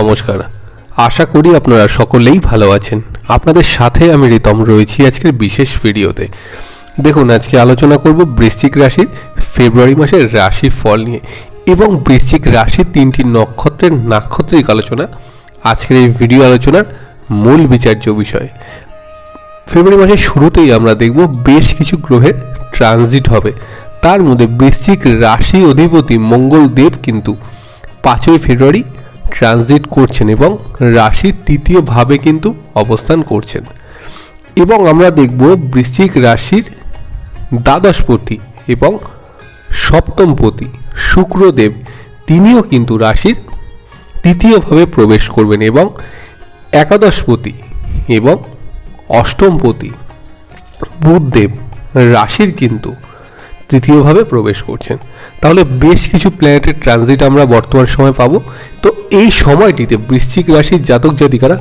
নমস্কার, আশা করি আপনারা সকলেই ভালো আছেন। আপনাদের সাথে আমি রিতম রয়েছি আজকের বিশেষ ভিডিওতে। দেখুন, আজকে আলোচনা করব বৃশ্চিক রাশির ফেব্রুয়ারি মাসের রাশি ফল নিয়ে এবং বৃশ্চিক রাশির 3টি নক্ষত্রের নাক্ষত্রিক আলোচনা আজকের এই ভিডিও আলোচনার মূল বিচার্য বিষয়। ফেব্রুয়ারি মাসের শুরুতেই আমরা দেখব বেশ কিছু গ্রহের ট্রানজিট হবে। তার মধ্যে বৃশ্চিক রাশি অধিপতি মঙ্গল দেব কিন্তু 5ই ফেব্রুয়ারি ট্রানজিট করছেন এবং রাশির 3য় ভাবে কিন্তু অবস্থান করছেন। এবং আমরা দেখব বৃশ্চিক রাশির দ্বাদশপতি এবং সপ্তমপতি শুক্রদেব তিনিও কিন্তু রাশির 3য় ভাবে প্রবেশ করবেন এবং একাদশপতি এবং অষ্টমপতি বুধদেব রাশির কিন্তু 3য় ভাবে প্রবেশ করছেন। তাহলে বেশ কিছু প্ল্যানেটের ট্রানজিট আমরা বর্তমান সময় পাবো। তো এই সময়টিতে বৃশ্চিক রাশির জাতক জাতিকারা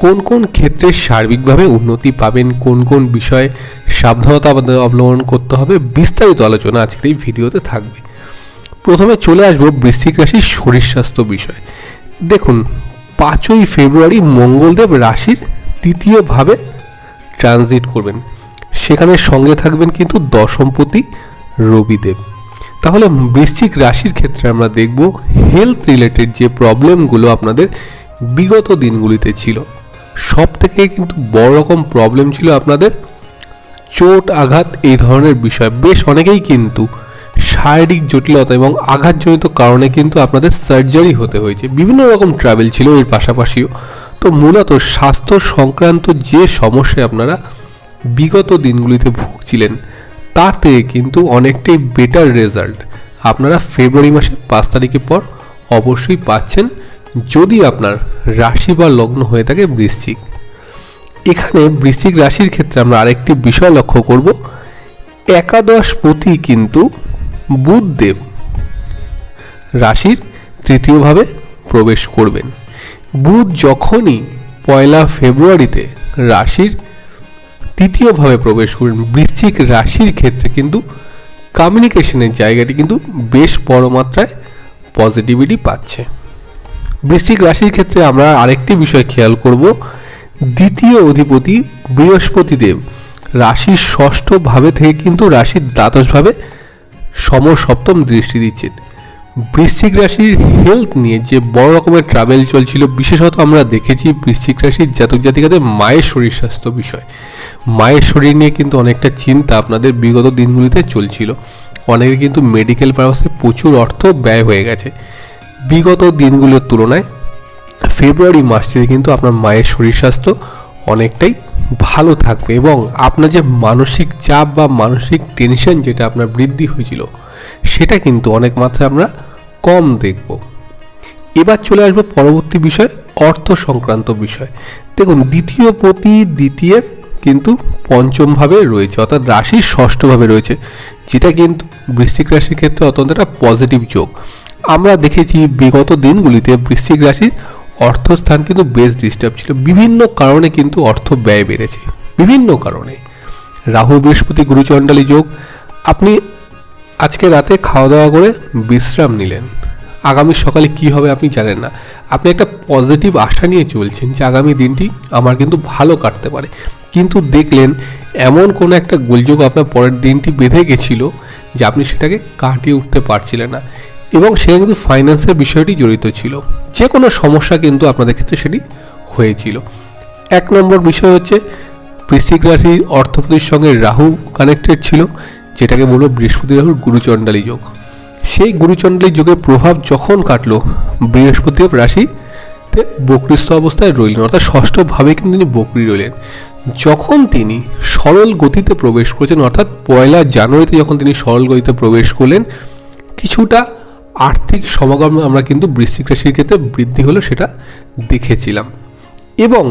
কোন কোন ক্ষেত্রে সার্বিকভাবে উন্নতি পাবেন, কোন কোন বিষয়ে সাবধানতা অবলম্বন করতে হবে, বিস্তারিত আলোচনা আজকের এই ভিডিওতে থাকবে। প্রথমে চলে আসবো বৃশ্চিক রাশির শরীর স্বাস্থ্য বিষয়। দেখুন, 5ই ফেব্রুয়ারি মঙ্গলদেব রাশির 3য় ভাবে ট্রানজিট করবেন। সেখানে সঙ্গে থাকবেন কিন্তু দশমপতি রবিদেব। তাহলে বৃশ্চিক রাশির ক্ষেত্রে আমরা দেখব হেলথ রিলেটেড যে প্রবলেমগুলো আপনাদের বিগত দিনগুলিতে ছিল, সব থেকে কিন্তু বড় রকম প্রবলেম ছিল আপনাদের চোট আঘাত, এই ধরনের বিষয়। বেশ অনেকেই কিন্তু শারীরিক জটিলতা এবং আঘাতজনিত কারণে কিন্তু আপনাদের সার্জারি হতে হয়েছে। বিভিন্ন রকম ট্রাভেল ছিল এর পাশাপাশিও। তো মূলত স্বাস্থ্য সংক্রান্ত যে সমস্যায় আপনারা বিগত দিনগুলিতে ভুগছিলেন, তার থেকে কিন্তু অনেকটাই বেটার রেজাল্ট আপনারা ফেব্রুয়ারি মাসের 5 তারিখের পর অবশ্যই পাচ্ছেন, যদি আপনার রাশি বা লগ্ন হয়ে থাকে বৃশ্চিক। এখানে বৃশ্চিক রাশির ক্ষেত্রে আমরা আরেকটি বিষয় লক্ষ্য করব, একাদশপতি কিন্তু বুধদেব রাশির 3য় ভাবে প্রবেশ করবেন। বুধ যখনই 1 ফেব্রুয়ারিতে রাশির 3য় ভাবে প্রবেশ করবেন, বৃশ্চিক রাশির ক্ষেত্রে কিন্তু কমিউনিকেশনের জায়গাটি কিন্তু বেশ বড় মাত্রায় পজিটিভিটি পাচ্ছে। বৃশ্চিক রাশির ক্ষেত্রে আমরা আরেকটি বিষয় খেয়াল করব, 2য় অধিপতি বৃহস্পতিদেব রাশির 6ষ্ঠ ভাবে থেকে কিন্তু রাশির দ্বাদশ ভাবে সমসপ্তম দৃষ্টি দিচ্ছেন। বৃশ্চিক রাশির হেলথ নিয়ে যে বড় রকমের ট্রাভেল চলছিল, বিশেষত আমরা দেখেছি বৃশ্চিক রাশির জাতক জাতিকাদের মায়ের শরীর স্বাস্থ্য বিষয়। মায়ের শরীর নিয়ে কিন্তু অনেকটা চিন্তা আপনাদের বিগত দিনগুলিতে চলছিল। অনেকে কিন্তু মেডিকেল পারপাসে প্রচুর অর্থ ব্যয় হয়ে গেছে। বিগত দিনগুলোর তুলনায় ফেব্রুয়ারি মাসটিতে কিন্তু আপনার মায়ের শরীর স্বাস্থ্য অনেকটাই ভালো থাকবে এবং আপনার যে মানসিক চাপ বা মানসিক টেনশন যেটা আপনার বৃদ্ধি হয়েছিল, সেটা কিন্তু অনেক মাত্রায় আমরা কম দেখব। এবার চলে আসবো পরবর্তী বিষয়, অর্থ সংক্রান্ত বিষয়। দেখুন, দ্বিতীয় পতি দ্বিতীয় কিন্তু 5ম ভাবে রয়েছে, অর্থাৎ রাশির 6ষ্ঠ ভাবে রয়েছে, যেটা কিন্তু বৃশ্চিক রাশির ক্ষেত্রে অত্যন্ত একটা পজিটিভ যোগ। আমরা দেখেছি বিগত দিনগুলিতে বৃশ্চিক রাশির অর্থস্থান কিন্তু বেশ ডিস্টার্ব ছিল। বিভিন্ন কারণে কিন্তু অর্থ ব্যয় বেড়েছে, বিভিন্ন কারণে। রাহু বৃহস্পতি গুরুচণ্ডালী যোগ। আপনি আজকে রাতে খাওয়া দাওয়া করে বিশ্রাম নিলেন, আগামী সকালে কি হবে আপনি জানেন না। আপনি একটা পজিটিভ আশা নিয়ে চলছেন যে আগামী দিনটি আমার কিন্তু ভালো কাটতে পারে, কিন্তু দেখলেন এমন কোনো একটা গোলযোগ আপনার পরের দিনটি বেঁধে গেছিল যে আপনি সেটাকে কাটিয়ে উঠতে পারছিলেন না এবং সেখানে কিন্তু ফাইন্যান্সের বিষয়টি জড়িত ছিল। যে কোনো সমস্যা কিন্তু আপনাদের ক্ষেত্রে সেটি হয়েছিল। 1 নম্বর বিষয় হচ্ছে বৃশ্চিক রাশির অর্থপতির সঙ্গে রাহু কানেক্টেড ছিল, যেটাকে বলবো বৃহস্পতি রাহুর গুরুচণ্ডালী যোগ। সেই গুরুচণ্ডালী যোগের প্রভাব যখন কাটলো, বৃহস্পতি রাশিতে বক্রিস্থ অবস্থায় রইলেন, অর্থাৎ 6ষ্ঠ ভাবে কিন্তু তিনি বক্রি রইলেন। যখন তিনি সরল গতিতে প্রবেশ করেছেন, অর্থাৎ 1 জানুয়ারিতে যখন তিনি সরল গতিতে প্রবেশ করলেন, কিছুটা আর্থিক সমাগম আমরা কিন্তু বৃশ্চিক রাশির ক্ষেত্রে বৃদ্ধি হলো সেটা দেখেছিলাম। এবং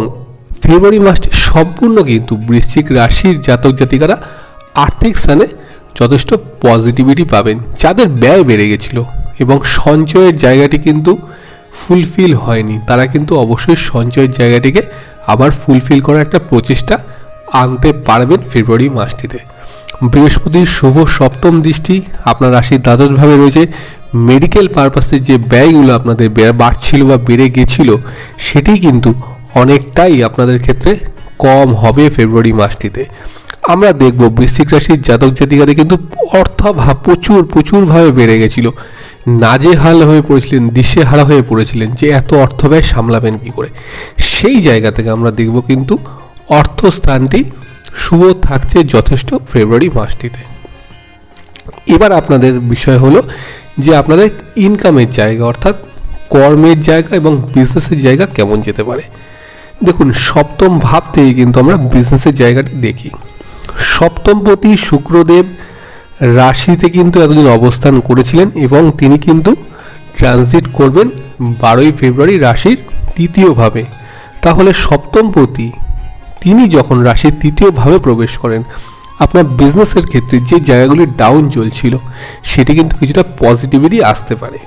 ফেব্রুয়ারি মাসটি সম্পূর্ণ কিন্তু বৃশ্চিক রাশির জাতক জাতিকারা আর্থিক স্থানে যথেষ্ট পজিটিভিটি পাবেন। যাদের ব্যয় বেড়ে গেছিল এবং সঞ্চয়ের জায়গাটি কিন্তু ফুলফিল হয়নি, তারা কিন্তু অবশ্যই সঞ্চয়ের জায়গাটিকে আবার ফুলফিল করার একটা প্রচেষ্টা আনতে পারবেন ফেব্রুয়ারি মাসটিতে। বৃহস্পতির শুভ 7ম দৃষ্টি আপনার রাশির দ্বাদশভাবে রয়েছে। মেডিকেল পারপাসে যে ব্যয়গুলো আপনাদের বাড়ছিল বা বেড়ে গেছিল, সেটি কিন্তু অনেকটাই আপনাদের ক্ষেত্রে কম হবে ফেব্রুয়ারি মাসটিতে। আমরা দেখব বৃশ্চিক রাশির জাতক জাতিকাদের কিন্তু অর্থাভাব প্রচুরভাবে বেড়ে গেছিল, নাজেহাল হয়ে পড়েছিলেন, দিশেহারা হয়ে পড়েছিলেন যে এত অর্থ ব্যয় সামলাবেন কী করে। সেই জায়গা থেকে আমরা দেখব কিন্তু অর্থস্থানটি শুভ থাকছে যথেষ্ট ফেব্রুয়ারি মাসটিতে। এবার আপনাদের বিষয় হলো যে আপনাদের ইনকামের জায়গা অর্থাৎ কর্মের জায়গা এবং বিজনেসের জায়গা কেমন যেতে পারে। দেখুন, সপ্তম ভাব থেকে কিন্তু আমরা বিজনেসের জায়গাটি দেখি। সপ্তমপতি শুক্রদেব রাশিতে কিন্তু এতদিন অবস্থান করেছিলেন এবং তিনি কিন্তু ট্রানজিট করবেন 12ই ফেব্রুয়ারি রাশির তৃতীয়ভাবে। তাহলে সপ্তমপতি তিনি যখন রাশির তৃতীয়ভাবে প্রবেশ করেন, আপনার বিজনেসের ক্ষেত্রে যে জায়গাগুলি ডাউন চলছিল সেটি কিন্তু কিছুটা পজিটিভিটি আসতে পারে।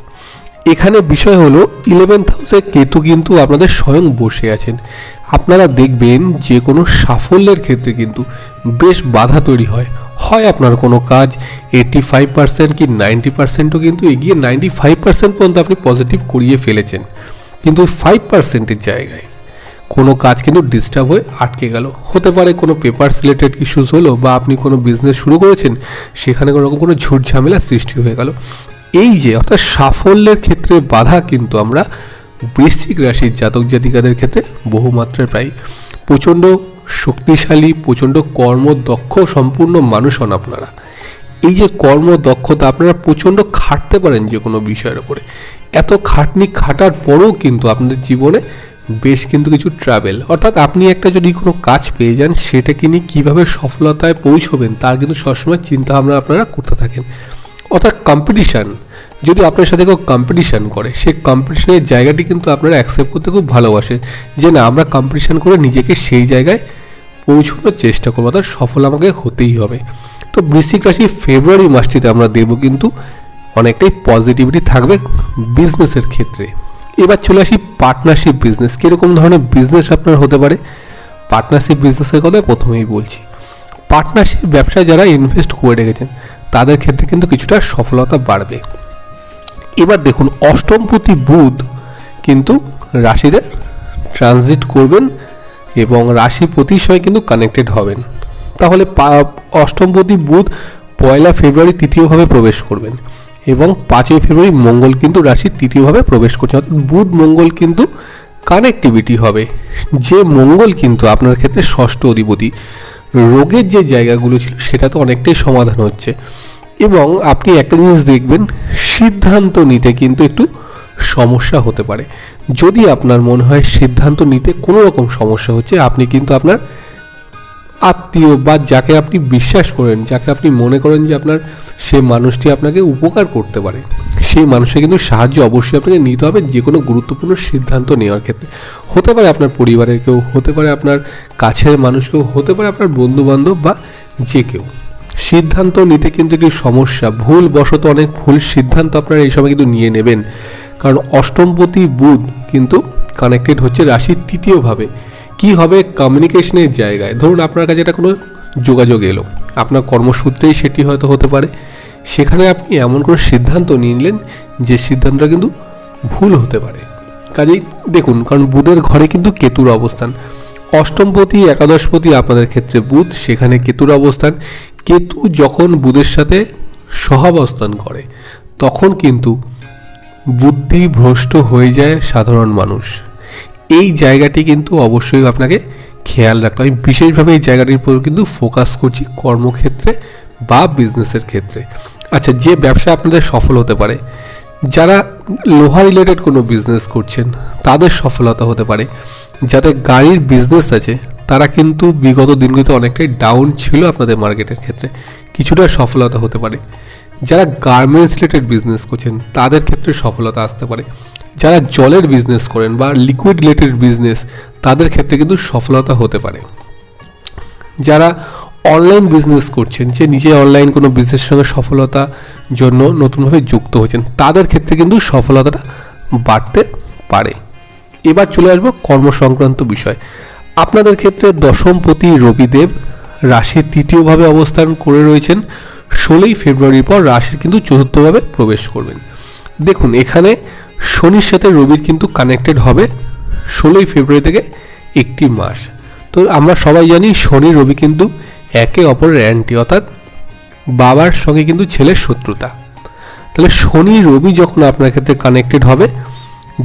এখানে বিষয় হলো 11th হাউসে কেতু কিন্তু আপনাদের স্বয়ং বসে আছেন। আপনারা দেখবেন যে কোনো সাফল্যের ক্ষেত্রে কিন্তু বেশ বাধা তৈরি হয় আপনার কোনো কাজ 85% কি 90%ও কিন্তু এগিয়ে 95% পর্যন্ত আপনি পজিটিভ করিয়ে ফেলেছেন, কিন্তু 5%-এর জায়গায় কোনো কাজ কিন্তু ডিস্টার্ব হয়ে আটকে গেল। হতে পারে কোনো পেপার রিলেটেড ইস্যুস হলো, বা আপনি কোনো বিজনেস শুরু করেছেন সেখানে কোনো ঝুট ঝামেলা সৃষ্টি হয়ে গেল। এই যে অর্থাৎ সাফল্যের ক্ষেত্রে বাধা কিন্তু আমরা বৃশ্চিক রাশির জাতক জাতিকাদের ক্ষেত্রে বহুমাত্রায় প্রায়। প্রচণ্ড শক্তিশালী, প্রচণ্ড কর্মদক্ষ সম্পূর্ণ মানুষ হন আপনারা। এই যে কর্মদক্ষতা, আপনারা প্রচণ্ড খাটতে পারেন যে কোনো বিষয়ের উপরে। এত খাটনি খাটার পরেও কিন্তু আপনাদের জীবনে বেশ কিন্তু কিছু ট্রাভেল, অর্থাৎ আপনি একটা যদি কোনো কাজ পেয়ে যান সেটাকে নিয়ে কীভাবে সফলতায় পৌঁছবেন তার কিন্তু সবসময় চিন্তাভাবনা আপনারা করতে থাকেন। অর্থাৎ কম্পিটিশান, যদি আপনার সাথে কেউ কম্পিটিশান করে সেই কম্পিটিশনের জায়গাটি কিন্তু আপনারা অ্যাকসেপ্ট করতে খুব ভালোবাসেন, যে না আমরা কম্পিটিশান করে নিজেকে সেই জায়গায় পৌঁছানোর চেষ্টা করবো, অর্থাৎ সফল আমাকে হতেই হবে। তো বৃশ্চিক রাশি ফেব্রুয়ারি মাসটিতে আমরা দেখব কিন্তু অনেকটাই পজিটিভিটি থাকবে বিজনেসের ক্ষেত্রে। এবার চলে আসি পার্টনারশিপ বিজনেস। কীরকম ধরনের বিজনেস আপনার হতে পারে? পার্টনারশিপ বিজনেসের কথা প্রথমেই বলছি। পার্টনারশিপ ব্যবসায় যারা ইনভেস্ট করে রেখেছেন তাদের ক্ষেত্রে কিন্তু কিছুটা সফলতা বাড়বে। এবার দেখুন, অষ্টমপতি বুধ কিন্তু রাশিতে ট্রানজিট করবেন এবং রাশি প্রতির সঙ্গে কিন্তু কানেক্টেড হবেন। তাহলে অষ্টমপতি বুধ 1 ফেব্রুয়ারি তৃতীয়ভাবে প্রবেশ করবেন এবং 5 ফেব্রুয়ারি মঙ্গল কিন্তু রাশির তৃতীয়ভাবে প্রবেশ করছে, অর্থাৎ বুধ মঙ্গল কিন্তু কানেক্টিভিটি হবে। যে মঙ্গল কিন্তু আপনার ক্ষেত্রে ষষ্ঠ অধিপতি, রোগের যে জায়গাগুলো ছিল সেটা তো অনেকটাই সমাধান হচ্ছে। এবং আপনি একটা জিনিস দেখবেন, সিদ্ধান্ত নিতে কিন্তু একটু সমস্যা হতে পারে। যদি আপনার মনে হয় সিদ্ধান্ত নিতে কোনো রকম সমস্যা হচ্ছে, আপনি কিন্তু আপনার আত্মীয় বা যাকে আপনি বিশ্বাস করেন, যাকে আপনি মনে করেন যে আপনার সে মানুষটি আপনাকে উপকার করতে পারে, সেই মানুষের কিন্তু সাহায্য অবশ্যই আপনাকে নিতে হবে যে কোনো গুরুত্বপূর্ণ সিদ্ধান্ত নেওয়ার ক্ষেত্রে। হতে পারে আপনার পরিবারের কেউ, হতে পারে আপনার কাছের মানুষ কেউ, হতে পারে আপনার বন্ধুবান্ধব বা যে কেউ। সিদ্ধান্ত নিতে কিন্তু একটি সমস্যা, ভুলবশত অনেক ভুল সিদ্ধান্ত আপনারা এই সময় কিন্তু নিয়ে নেবেন, কারণ অষ্টমপতি বুধ কিন্তু কানেক্টেড হচ্ছে রাশির তৃতীয়ভাবে। কি হবে? কমিউনিকেশনের জায়গায়, ধরুন আপনার কাছে একটা কোনো যোগাযোগ এলো, আপনার কর্মসূত্রেই সেটি হয়তো হতে পারে, সেখানে আপনি এমন কোনো সিদ্ধান্ত নিয়ে নিলেন যে সিদ্ধান্তটা কিন্তু ভুল হতে পারে। কাজেই দেখুন, কারণ বুধের ঘরে কিন্তু কেতুর অবস্থান, অষ্টমপতি একাদশপতি আপনাদের ক্ষেত্রে বুধ, সেখানে কেতুর অবস্থান। কেতু যখন বুধের সাথে সহাবস্থান করে তখন কিন্তু বুদ্ধি ভ্রষ্ট হয়ে যায় সাধারণ মানুষ। এই জায়গাটি কিন্তু অবশ্যই আপনাকে খেয়াল রাখতে হবে। আমি বিশেষভাবে এই জায়গাটির উপর কিন্তু ফোকাস করছি কর্মক্ষেত্রে বা বিজনেসের ক্ষেত্রে। আচ্ছা, যে ব্যবসা আপনাদের সফল হতে পারে, যারা লোহা রিলেটেড কোনো বিজনেস করছেন তাদের সফলতা হতে পারে। যাদের গাড়ির বিজনেস আছে তারা কিন্তু বিগত দিনগুলিতে অনেকটাই ডাউন ছিল আপনাদের মার্কেটের ক্ষেত্রে, কিছুটা সফলতা হতে পারে। যারা গার্মেন্টস রিলেটেড বিজনেস করছেন তাদের ক্ষেত্রে সফলতা আসতে পারে। যারা জলের বিজনেস করেন বা লিকুইড রিলেটেড বিজনেস তাদের ক্ষেত্রে কিন্তু সফলতা হতে পারে। যারা অনলাইন বিজনেস করছেন, যে নিজে অনলাইন কোনো বিজনেসের সঙ্গে সফলতা জন্য নতুনভাবে যুক্ত হয়েছেন, তাদের ক্ষেত্রে কিন্তু সফলতাটা বাড়তে পারে। এবার চলে আসবো কর্মসংক্রান্ত বিষয়। আপনাদের ক্ষেত্রে দশমপতি রবিদেব রাশির তৃতীয়ভাবে অবস্থান করে রয়েছেন। 16 ফেব্রুয়ারির পর রাশির কিন্তু চতুর্থভাবে প্রবেশ করবেন। দেখুন এখানে শনির সাথে রবির কিন্তু কানেক্টেড হবে 16ই ফেব্রুয়ারি থেকে একটি মাস। তো আমরা সবাই জানি শনি রবি কিন্তু একে অপরের অ্যান্টি, অর্থাৎ বাবার সঙ্গে কিন্তু ছেলের শত্রুতা। তাহলে শনি রবি যখন আপনার ক্ষেত্রে কানেক্টেড হবে,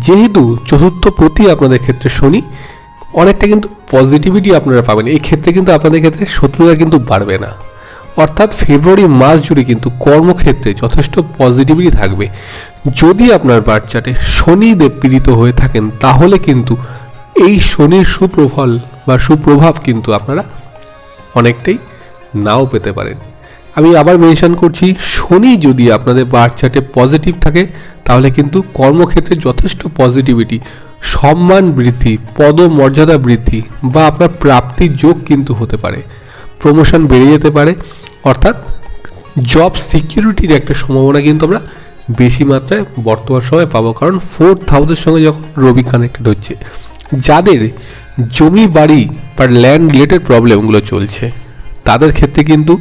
যেহেতু চতুর্থ পতি আপনাদের ক্ষেত্রে শনি, অনেকটা কিন্তু পজিটিভিটি আপনারা পাবেন। এই ক্ষেত্রে কিন্তু আপনাদের ক্ষেত্রে শত্রুতা কিন্তু বাড়বে না, অর্থাৎ ফেব্রুয়ারি মাস জুড়ে কিন্তু কর্মক্ষেত্রে যথেষ্ট পজিটিভিটি থাকবে। যদি আপনার বার্থ চার্টে শনিদেব পীড়িত হয়ে থাকেন, তাহলে কিন্তু এই শনির সুপ্রফল বা সুপ্রভাব কিন্তু আপনারা অনেকটাই নাও পেতে পারেন। আমি আবার মেনশন করছি, শনি যদি আপনাদের বার্থ চার্টে পজিটিভ থাকে, তাহলে কিন্তু কর্মক্ষেত্রে যথেষ্ট পজিটিভিটি, সম্মান বৃদ্ধি, পদমর্যাদা বৃদ্ধি বা আপনার প্রাপ্তির যোগ কিন্তু হতে পারে, প্রমোশন বেড়ে যেতে পারে, অর্থাৎ জব সিকিউরিটির একটা সম্ভাবনা কিন্তু আমরা বেশি মাত্রায় বর্তমান সময়ে পাবো। কারণ 4th হাউসের সঙ্গে যখন রবি কানেক্টেড হচ্ছে, যাদের জমি বাড়ি বা ল্যান্ড রিলেটেড প্রবলেমগুলো চলছে, তাদের ক্ষেত্রে কিন্তু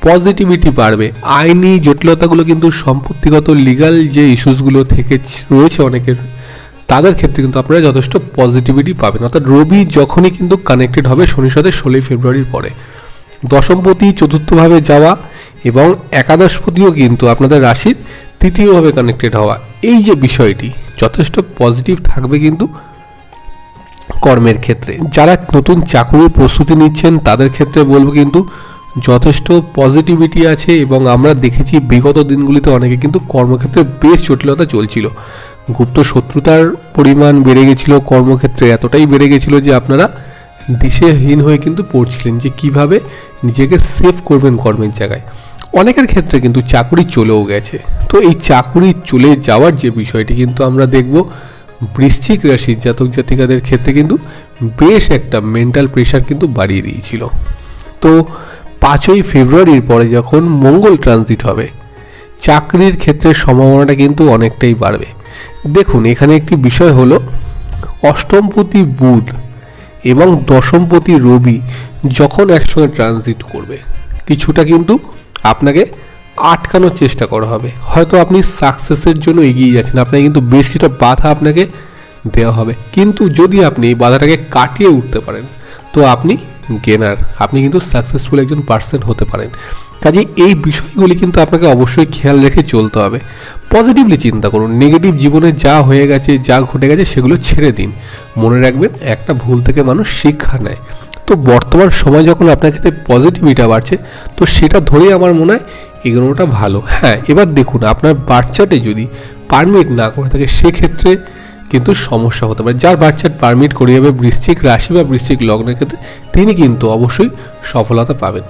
পজিটিভিটি বাড়বে। আইনি জটিলতাগুলো কিন্তু সম্পত্তিগত লিগাল যে ইস্যুসগুলো থেকে রয়েছে অনেকের, তাদের ক্ষেত্রে কিন্তু আপনারা যথেষ্ট পজিটিভিটি পাবেন। অর্থাৎ রবি যখনই কিন্তু কানেক্টেড হবে শনির সাথে 16ই ফেব্রুয়ারির পরে, দশমপতি চতুর্থভাবে যাওয়া এবং একাদশপতিও কিন্তু আপনাদের রাশির তৃতীয়ভাবে কানেক্টেড হওয়া, এই যে বিষয়টি যথেষ্ট পজিটিভ থাকবে কিন্তু কর্মের ক্ষেত্রে। যারা নতুন চাকরির প্রস্তুতি নিচ্ছেন, তাদের ক্ষেত্রে বলবো কিন্তু যথেষ্ট পজিটিভিটি আছে। এবং আমরা দেখেছি বিগত দিনগুলিতে অনেকে কিন্তু কর্মক্ষেত্রে বেশ জটিলতা চলছিল, গুপ্ত শত্রুতার পরিমাণ বেড়ে গেছিলো, কর্মক্ষেত্রে এতটাই বেড়ে গেছিলো যে আপনারা দিশেহীন হয়ে কিন্তু পড়ছিলেন যে কিভাবে নিজেকে সেভ করবেন কর্মের জায়গায়। অনেকের ক্ষেত্রে কিন্তু চাকরি চলেও গেছে। তো এই চাকরি চলে যাওয়ার যে বিষয়টি কিন্তু আমরা দেখব বৃশ্চিক রাশির জাতক জাতিকাদের ক্ষেত্রে কিন্তু বেশ একটা মেন্টাল প্রেশার কিন্তু বাড়িয়ে দিয়েছিল। তো 5ই ফেব্রুয়ারির পরে যখন মঙ্গল ট্রানজিট হবে, চাকরির ক্ষেত্রে সম্ভাবনাটা কিন্তু অনেকটাই বাড়বে। দেখুন এখানে একটি বিষয় হলো, অষ্টমপতি বুধ এবং দশমপতি রবি যখন একসঙ্গে ট্রানজিট করবে, কিছুটা কিন্তু আপনাকে আটকানোর চেষ্টা করা হবে। হয়তো আপনি সাকসেসের জন্য এগিয়ে যাচ্ছেন, আপনাকে কিন্তু বেশ কিছুটা বাধা আপনাকে দেওয়া হবে, কিন্তু যদি আপনি এই বাধাটাকে কাটিয়ে উঠতে পারেন, তো আপনি গেনার, আপনি কিন্তু সাকসেসফুল একজন পার্সন হতে পারেন। কাজে এই বিষয়গুলি কিন্তু আপনাকে অবশ্যই খেয়াল রেখে চলতে হবে। পজিটিভলি চিন্তা করুন, নেগেটিভ জীবনে যা হয়ে গেছে, যা ঘটে গেছে সেগুলো ছেড়ে দিন। মনে রাখবেন, একটা ভুল থেকে মানুষ শিক্ষা নেয়। তো বর্তমান সময় যখন আপনার ক্ষেত্রে পজিটিভিটা বাড়ছে, তো সেটা ধরেই আমার মনে হয় এগোনোটা ভালো। হ্যাঁ, এবার দেখুন আপনার বার্থ চার্টে যদি পারমিট না করে থাকে, সেক্ষেত্রে কিন্তু সমস্যা হতে পারে। যার বার্থ চার্ট পারমিট করে যাবে বৃশ্চিক রাশি বা বৃশ্চিক লগ্নের ক্ষেত্রে, তিনি কিন্তু অবশ্যই সফলতা পাবেন।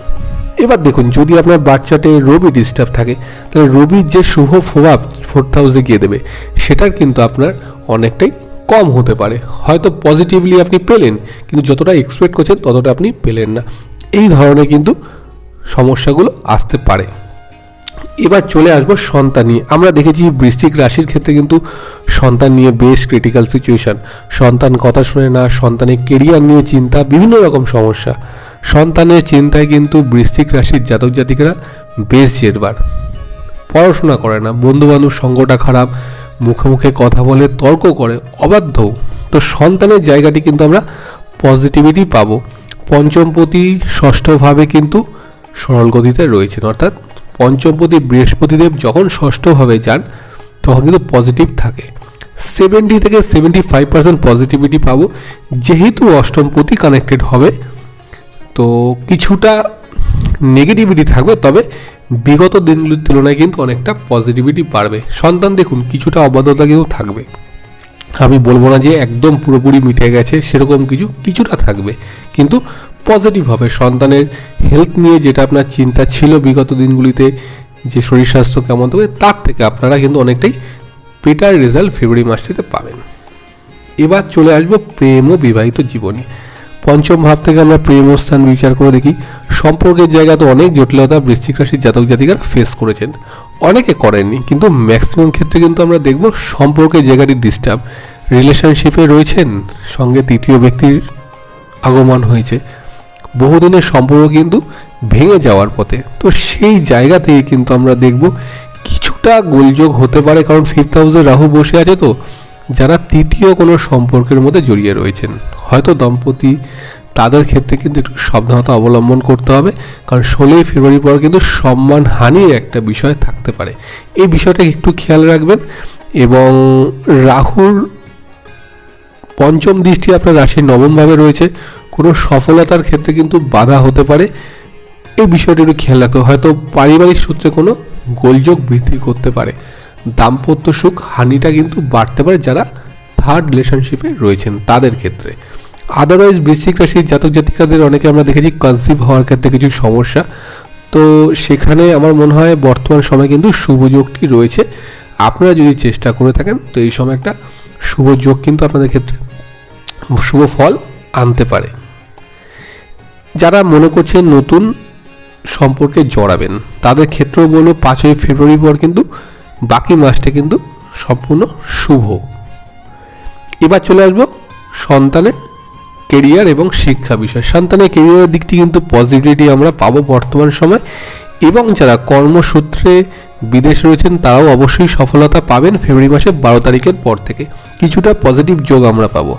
এবার দেখুন, যদি আপনার বার্থ চার্টে রবি ডিস্টার্ব থাকে, তাহলে রবির যে শুভ প্রভাব 4th হাউসে গিয়ে দেবে, সেটার কিন্তু আপনার অনেকটাই কম হতে পারে। হয়তো পজিটিভলি আপনি পেলেন, কিন্তু যতটা এক্সপেক্ট করছেন ততটা আপনি পেলেন না। এই ধরনের কিন্তু সমস্যাগুলো আসতে পারে। এবার চলে আসবো সন্তান নিয়ে। আমরা দেখেছি বৃশ্চিক রাশির ক্ষেত্রে কিন্তু সন্তান নিয়ে বেশ ক্রিটিক্যাল সিচুয়েশান, সন্তান কথা শুনে না, সন্তানের কেরিয়ার নিয়ে চিন্তা, বিভিন্ন রকম সমস্যা। সন্তানের চিন্তায় কিন্তু বৃশ্চিক রাশির জাতক জাতিকারা বেশ জেরবার, পড়াশোনা করে না, বন্ধুবান্ধব সঙ্গটা খারাপ, মুখে মুখে কথা বলে, তর্ক করে, অবাধ্য। তো সন্তানের জায়গাটি কিন্তু আমরা পজিটিভিটি পাবো। পঞ্চমপতি ষষ্ঠভাবে কিন্তু সরল গতিতে রয়েছেন, অর্থাৎ পঞ্চমপতি বৃহস্পতিদেব যখন ষষ্ঠভাবে যান, তখন কিন্তু পজিটিভ থাকে। 70 থেকে 75% পজিটিভিটি পাবো। যেহেতু অষ্টমপতি কানেক্টেড হবে, তো কিছুটা নেগেটিভিটি থাকবে, তবে বিগত দিনগুলির তুলনায় কিন্তু অনেকটা পজিটিভিটি বাড়বে। সন্তান দেখুন কিছুটা অবাধ্যতা কিন্তু থাকবে, আমি বলবো না যে একদম পুরোপুরি মিটে গেছে, সেরকম কিছুটা থাকবে, কিন্তু পজিটিভ হবে। সন্তানের হেলথ নিয়ে যেটা আপনার চিন্তা ছিল বিগত দিনগুলিতে, যে শরীর স্বাস্থ্য কেমন থাকবে, তার থেকে আপনারা কিন্তু অনেকটাই বেটার রেজাল্ট ফেব্রুয়ারি মাসটিতে পাবেন। এবার চলে আসবো প্রেম ও বিবাহিত জীবনে। পঞ্চম ভাব থেকে আমরা প্রেম স্থান বিচার করে দেখি। সম্পর্কের জায়গা তো অনেক জটিলতা বৃশ্চিক রাশির জাতক জাতিকারা ফেস করেছেন, অনেকে করেননি, কিন্তু ম্যাক্সিমাম ক্ষেত্রে কিন্তু আমরা দেখব সম্পর্কের জায়গাটি ডিস্টার্ব। রিলেশনশিপে রয়েছেন, সঙ্গে তৃতীয় ব্যক্তির আগমন হয়েছে, বহুদিনের সম্পর্ক কিন্তু ভেঙে যাওয়ার পথে। তো সেই জায়গা থেকে কিন্তু আমরা দেখব কিছুটা কিছুটা গোলযোগ হতে পারে, কারণ 5th হাউসে রাহু বসে আছে। তো যারা তৃতীয় কোনো সম্পর্কের মধ্যে জড়িয়ে রয়েছেন, হয়তো দম্পতি, তাদের ক্ষেত্রে কিন্তু একটু সাবধানতা অবলম্বন করতে হবে, কারণ 16ই ফেব্রুয়ারি পর কিন্তু সম্মানহানির একটা বিষয় থাকতে পারে। এই বিষয়টা একটু খেয়াল রাখবেন। এবং রাহুর পঞ্চম দৃষ্টি আপনার রাশির নবমভাবে রয়েছে, কোনো সফলতার ক্ষেত্রে কিন্তু বাধা হতে পারে। এই বিষয়টা একটু খেয়াল রাখতে, হয়তো পারিবারিক সূত্রে কোনো গোলযোগ বৃদ্ধি করতে পারে, দাম্পত্য সুখ হানিটা কিন্তু বাড়তে পারে যারা থার্ড রিলেশনশিপে রয়েছেন তাদের ক্ষেত্রে। আদারওয়াইজ বৃশ্চিক রাশির জাতক জাতিকাদের অনেকে আমরা দেখেছি কনসিভ হওয়ার ক্ষেত্রে কিছু সমস্যা, তো সেখানে আমার মনে হয় বর্তমান সময় কিন্তু শুভযোগটি রয়েছে। আপনারা যদি চেষ্টা করে থাকেন তো এই সময় একটা শুভযোগ কিন্তু আপনাদের ক্ষেত্রে শুভ ফল আনতে পারে। যারা মনে করছেন নতুন সম্পর্কে জড়াবেন তাদের ক্ষেত্রেও বলবো 5ই ফেব্রুয়ারি পর কিন্তু বাকি মাসটা কিন্তু সম্পূর্ণ শুভ। এবার চলে আসবো সন্তানের কেরিয়ার এবং শিক্ষা বিষয়। সন্তানের কেরিয়ারের দিকটি কিন্তু পজিটিভিটি আমরা পাবো বর্তমান সময়, এবং যারা কর্মসূত্রে বিদেশ রয়েছেন তারাও অবশ্যই সফলতা পাবেন ফেব্রুয়ারি মাসের 12 তারিখের পর থেকে, কিছুটা পজিটিভ যোগ আমরা পাবো।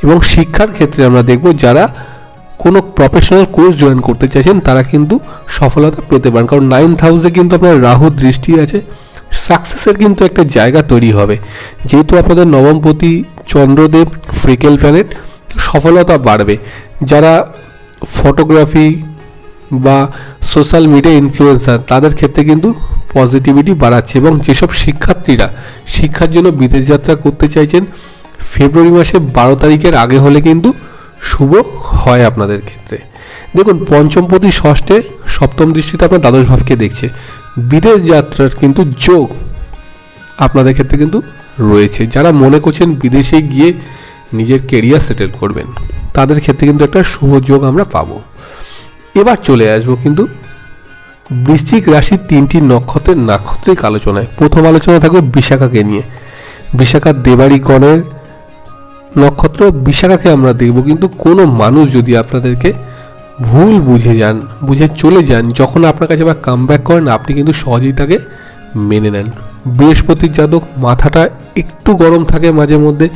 এবং শিক্ষার ক্ষেত্রে আমরা দেখব যারা কোনো প্রফেশনাল কোর্স জয়েন করতে চাইছেন তারা কিন্তু সফলতা পেতে পারেন, কারণ 9th হাউসে কিন্তু আপনার রাহু দৃষ্টি আছে, সাকসেসের কিন্তু একটা জায়গা তৈরি হবে। যেহেতু আপনাদের নবমপতি চন্দ্রদেব ফ্রিকেল প্ল্যানেট, সফলতা বাড়বে। যারা ফটোগ্রাফি বা সোশ্যাল মিডিয়া ইনফ্লুয়েন্সার তাদের ক্ষেত্রে কিন্তু পজিটিভিটি বাড়াচ্ছে। এবং যেসব শিক্ষার্থীরা শিক্ষার জন্য বিদেশ যাত্রা করতে চাইছেন ফেব্রুয়ারি মাসে 12 তারিখের আগে হলে কিন্তু শুভ হয় আপনাদের ক্ষেত্রে। দেখুন পঞ্চমপতি ষষ্ঠে সপ্তম দৃষ্টিতে আপনার দ্বাদশ ভাবকে দেখছে, বিদেশ যাত্রার কিন্তু যোগ আপনাদের ক্ষেত্রে কিন্তু রয়েছে। যারা মনে করছেন বিদেশে গিয়ে নিজের কেরিয়ার সেটেল করবেন তাদের ক্ষেত্রে কিন্তু একটা শুভ যোগ আমরা পাবো। এবার চলে আসবো কিন্তু বৃশ্চিক রাশির 3টি নক্ষত্রের নাক্ষত্রিক আলোচনায়। প্রথম আলোচনা থাকবে বিশাখাকে নিয়ে। বিশাখা দেবাড়িগণের নক্ষত্র বিশাখাকে আমরা দেখব, কিন্তু কোনো মানুষ যদি আপনাদেরকে ভুল বুঝে চলে যান, যখন আপনার কাছে আবার কাম ব্যাক করেন আপনি কিন্তু সহজেই তাকে মেনে নেন। বৃহস্পতির জাতক মাথাটা একটু গরম থাকে মাঝে মধ্যে,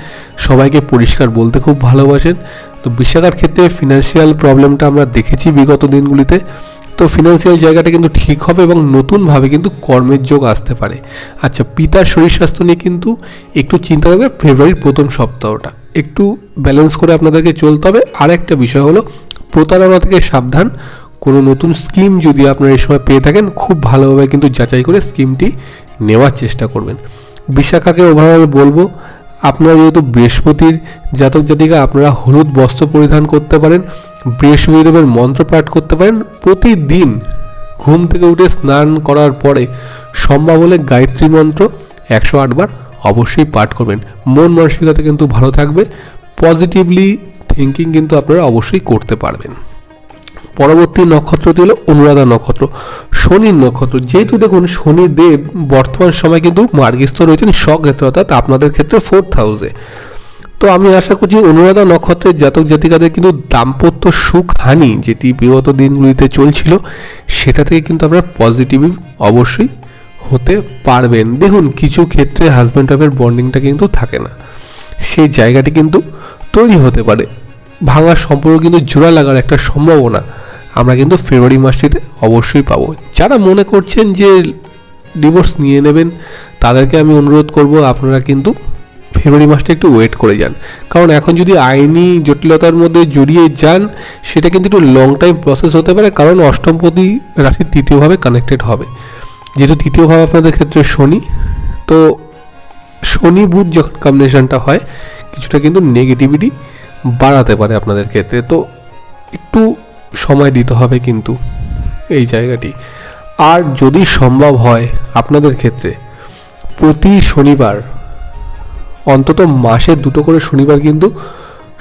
সবাইকে পরিষ্কার বলতে খুব ভালোবাসেন। তো বিশাখার ক্ষেত্রে ফিনান্সিয়াল প্রবলেমটা আমরা দেখেছি বিগত দিনগুলিতে, তো ফিনান্সিয়াল জায়গাটা কিন্তু ঠিক হবে এবং নতুনভাবে কিন্তু কর্মের যোগ আসতে পারে। আচ্ছা, পিতার শরীর স্বাস্থ্য নিয়ে কিন্তু একটু চিন্তা করবে। ফেব্রুয়ারির প্রথম সপ্তাহটা একটু ব্যালেন্স করে আপনাদেরকে চলতে হবে। আর একটা বিষয় হলো প্রতারণা থেকে সাবধান। কোনো নতুন স্কিম যদি আপনারা এই সময় পেয়ে থাকেন খুব ভালোভাবে কিন্তু যাচাই করে স্কিমটি নেওয়ার চেষ্টা করবেন। বিশাখাকে ওভারঅল বলবো আপনারা যেহেতু বৃহস্পতির জাতক জাতিকা, আপনারা হলুদ বস্ত্র পরিধান করতে পারেন, বৃহস্পতিদেবের মন্ত্র পাঠ করতে পারেন। প্রতিদিন ঘুম থেকে উঠে স্নান করার পরে সম্ভব হলে গায়ত্রী মন্ত্র 108 বার অবশ্যই পাঠ করবেন। মন মানসিকতা কিন্তু ভালো থাকবে, পজিটিভলি থিঙ্কিং কিন্তু আপনারা অবশ্যই করতে পারবেন। পরবর্তী নক্ষত্রটি হলো অনুরাধা নক্ষত্র, শনির নক্ষত্র। যেহেতু দেখুন শনিদেব বর্তমান সময় কিন্তু মার্গস্থ রয়েছেন স্বক্ষেত্রে, অর্থাৎ আপনাদের ক্ষেত্রে 4th হাউসে। তো আমি আশা করছি অনুরাধা নক্ষত্রের জাতক জাতিকাদের কিন্তু দাম্পত্য সুখ হানি যেটি বিগত দিনগুলিতে চলছিল সেটা থেকে কিন্তু আপনারা পজিটিভ অবশ্যই হতে পারবেন। দেখুন কিছু ক্ষেত্রে হাজব্যান্ড ওয়াইফের বন্ডিংটা কিন্তু থাকে না, সেই জায়গাটি কিন্তু তৈরি হতে পারে। ভাঙার সম্পর্ক কিন্তু জোড়া লাগার একটা সম্ভাবনা আমরা কিন্তু ফেব্রুয়ারি মাসটিতে অবশ্যই পাবো। যারা মনে করছেন যে ডিভোর্স নিয়ে নেবেন তাদেরকে আমি অনুরোধ করব আপনারা কিন্তু ফেব্রুয়ারি মাসটা একটু ওয়েট করে যান, কারণ এখন যদি আইনি জটিলতার মধ্যে জড়িয়ে যান সেটা কিন্তু একটু লং টাইম প্রসেস হতে পারে, কারণ অষ্টমপতি রাশি তৃতীয়ভাবে কানেক্টেড হবে। যেহেতু তৃতীয়ভাবে আপনাদের ক্ষেত্রে শনি, তো শনি বুধ যখন কম্বিনেশনটা হয় কিছুটা কিন্তু নেগেটিভিটি বাড়াতে পারে আপনাদের ক্ষেত্রে, তো একটু সময় দিতে হবে কিন্তু এই জায়গাটি। আর যদি সম্ভব হয় আপনাদের ক্ষেত্রে প্রতি শনিবার অন্তত মাসে 2টো করে শনিবার কিন্তু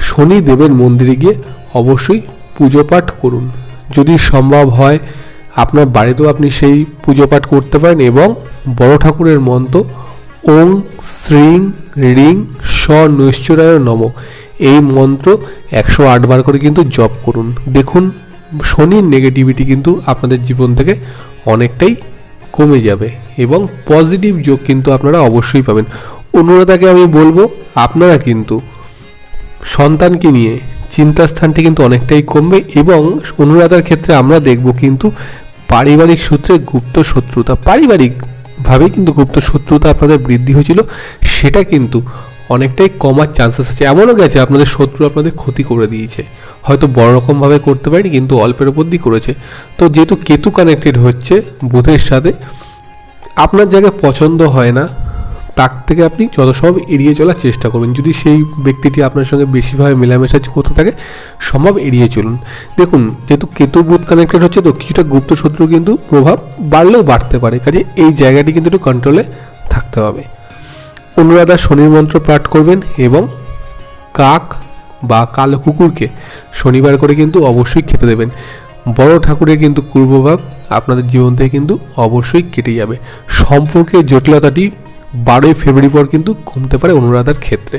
শনিদেবের মন্দিরে গিয়ে অবশ্যই পুজো পাঠ করুন। যদি সম্ভব হয় আপনার বাড়িতেও আপনি সেই পুজো পাঠ করতে পারেন এবং বড় ঠাকুরের মন্ত্র ওং শ্রীং রিং স নৈশ্চরায় নম এই মন্ত্র 108 বার করে কিন্তু জপ করুন। দেখুন শনির নেগেটিভিটি কিন্তু আপনাদের জীবন থেকে অনেকটাই কমে যাবে এবং পজিটিভ যোগ কিন্তু আপনারা অবশ্যই পাবেন। অনুরাধাকে আমি বলবো আপনারা কিন্তু সন্তানকে নিয়ে চিন্তাস্থানটি কিন্তু অনেকটাই কমবে এবং অনুরাধার ক্ষেত্রে আমরা দেখব কিন্তু পারিবারিক সূত্রে গুপ্ত শত্রুতা, পারিবারিকভাবে কিন্তু গুপ্ত শত্রুতা আপনাদের বৃদ্ধি হয়েছিল, সেটা কিন্তু অনেকটাই কমার চান্সেস আছে। এমনও গেছে আপনাদের শত্রু আপনাদের ক্ষতি করে দিয়েছে, হয়তো বড় রকমভাবে করতে পারেনি কিন্তু অল্পের উপর দিয়ে করেছে। তো যেহেতু কেতু কানেক্টেড হচ্ছে বুধের সাথে, আপনার জায়গায় পছন্দ হয় না তার থেকে আপনি যত সম্ভব এড়িয়ে চলার চেষ্টা করবেন। যদি সেই ব্যক্তিটি আপনার সঙ্গে বেশিভাবে মেলামেশা করতে থাকে সম্ভব এড়িয়ে চলুন। দেখুন যেহেতু কেতু বুধ কানেক্টেড হচ্ছে, তো কিছুটা গুপ্ত শত্রু কিন্তু প্রভাব বাড়লেও বাড়তে পারে, কাজে এই জায়গাটি কিন্তু একটু কন্ট্রোলে থাকতে হবে। অনুরাধা শনির মন্ত্র পাঠ করবেন এবং কাক বা কালো কুকুরকে শনিবার করে কিন্তু অবশ্যই খেতে দেবেন। বড় ঠাকুরের কিন্তু কুপ্রভাব আপনাদের জীবন থেকে কিন্তু অবশ্যই কেটে যাবে। সম্পর্কের জটিলতাটি 12ই ফেব্রুয়ারি পর কিন্তু কমতে পারে অনুরাধার ক্ষেত্রে,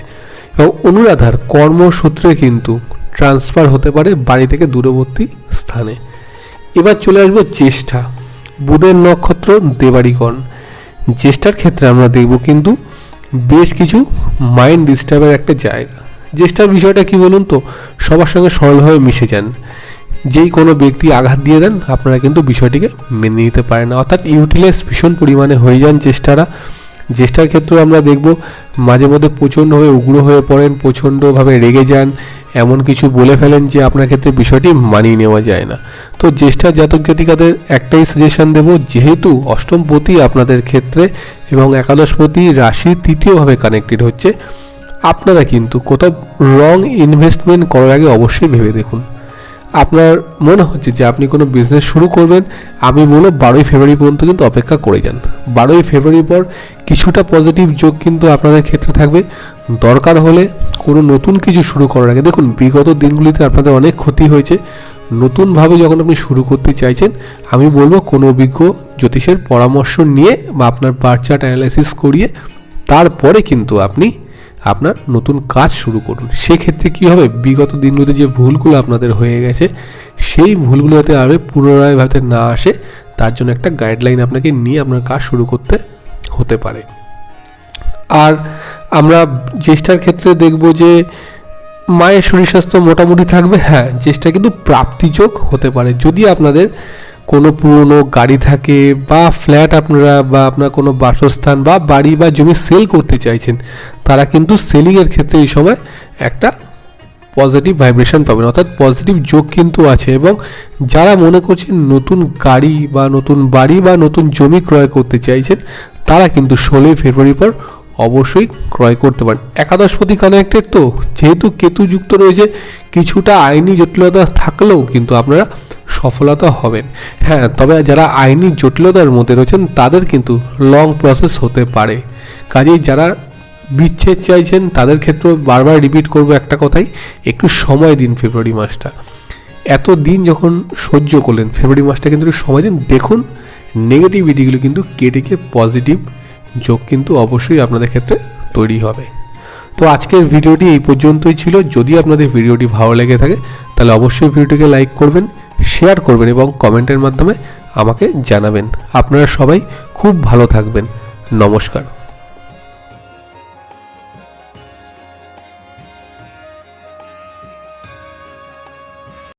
এবং অনুরাধার কর্মসূত্রে কিন্তু ট্রান্সফার হতে পারে বাড়ি থেকে দূরবর্তী স্থানে। এবার চলে আসবো জ্যেষ্ঠা, বুধের নক্ষত্র দেবাড়িগণ। জ্যেষ্ঠার ক্ষেত্রে আমরা দেখব কিন্তু বেশ কিছু মাইন্ড ডিস্টার্বের একটা জায়গা। জ্যেষ্ঠার বিষয়টা কি বলুন তো, সবার সঙ্গে সরলভাবে মিশে যান, যেই কোনো ব্যক্তি আঘাত দিয়ে দেন আপনারা কিন্তু বিষয়টিকে মেনে নিতে পারেন না, অর্থাৎ ইউটিলাইজ ভীষণ পরিমাণে হয়ে যান জ্যেষ্ঠারা। জ্যেষ্ঠার ক্ষেত্রেও আমরা দেখব মাঝে মধ্যে প্রচণ্ডভাবে উগ্র হয়ে পড়েন, প্রচণ্ডভাবে রেগে যান, এমন কিছু বলে ফেলেন যে আপনার ক্ষেত্রে বিষয়টি মানিয়ে নেওয়া যায় না। তো জ্যেষ্ঠার জাতক জাতিকাদের একটাই সাজেশন দেব, যেহেতু অষ্টমপতি আপনাদের ক্ষেত্রে এবং একাদশপতি রাশি তৃতীয়ভাবে কানেক্টেড হচ্ছে, আপনারা কিন্তু কোথাও রং ইনভেস্টমেন্ট করার আগে অবশ্যই ভেবে দেখুন। আপনার মনে হচ্ছে যে আপনি কোনো বিজনেস শুরু করবেন, আমি বলবো 12ই ফেব্রুয়ারি পর্যন্ত কিন্তু অপেক্ষা করে যান। 12ই ফেব্রুয়ারির পর কিছুটা পজিটিভ যোগ কিন্তু আপনাদের ক্ষেত্রে থাকবে। দরকার হলে কোনো নতুন কিছু শুরু করার আগে, দেখুন বিগত দিনগুলিতে আপনাদের অনেক ক্ষতি হয়েছে, নতুনভাবে যখন আপনি শুরু করতে চাইছেন আমি বলবো কোনো অভিজ্ঞ জ্যোতিষের পরামর্শ নিয়ে বা আপনার বার্থ চার্ট অ্যানালাইসিস করিয়ে তারপরে কিন্তু আপনি আপনার নতুন কাজ শুরু করুন। সেক্ষেত্রে কী হবে, বিগত দিনগুলোতে যে ভুলগুলো আপনাদের হয়ে গেছে সেই ভুলগুলো যাতে আর পুনরায় ভাবে না আসে, তার জন্য একটা গাইডলাইন আপনাকে নিয়ে আপনার কাজ শুরু করতে হতে পারে। আর আমরা জ্যেষ্ঠার ক্ষেত্রে দেখব যে মায়ের শরীর স্বাস্থ্য মোটামুটি থাকবে। হ্যাঁ, জ্যেষ্ঠা কিন্তু প্রাপ্তিযোগ হতে পারে, যদি আপনাদের কোনো পুরনো গাড়ি থাকে বা ফ্ল্যাট আপনারা বা আপনার কোনো বাসস্থান বা বাড়ি বা জমি সেল করতে চাইছেন, তারা কিন্তু সেলিংয়ের ক্ষেত্রে এই সময় একটা পজিটিভ ভাইব্রেশন পাবেন, অর্থাৎ পজিটিভ যোগ কিন্তু আছে। এবং যারা মনে করছেন নতুন গাড়ি বা নতুন বাড়ি বা নতুন জমি ক্রয় করতে চাইছেন, তারা কিন্তু 16ই ফেব্রুয়ারি পর অবশ্যই ক্রয় করতে পারেন। একাদশপতি কানেক্টেড, তো যেহেতু কেতু যুক্ত রয়েছে, কিছুটা আইনি জটিলতা থাকলেও কিন্তু আপনারা সফলতা হবেন। হ্যাঁ, তবে যারা আইনি জটিলতার মধ্যে রয়েছেন তাদের কিন্তু লং প্রসেস হতে পারে, কাজেই যারা বিচ্ছেদ চাইছেন তাদের ক্ষেত্রেও বারবার রিপিট করব একটা কথাই, একটু সময় দিন ফেব্রুয়ারি মাসটা। এত দিন যখন সহ্য করলেন, ফেব্রুয়ারি মাসটা কিন্তু একটু সময় দিন, দেখুন নেগেটিভিটিগুলো কিন্তু কেটে গিয়ে পজিটিভ যোগ কিন্তু অবশ্যই আপনাদের ক্ষেত্রে তৈরি হবে। তো আজকের ভিডিওটি এই পর্যন্তই ছিল। যদি আপনাদের ভিডিওটি ভালো লেগে থাকে তাহলে অবশ্যই ভিডিওটিকে লাইক করবেন, শেয়ার করবেন এবং কমেন্টের মাধ্যমে আমাকে জানাবেন। আপনারা সবাই খুব ভালো থাকবেন। নমস্কার।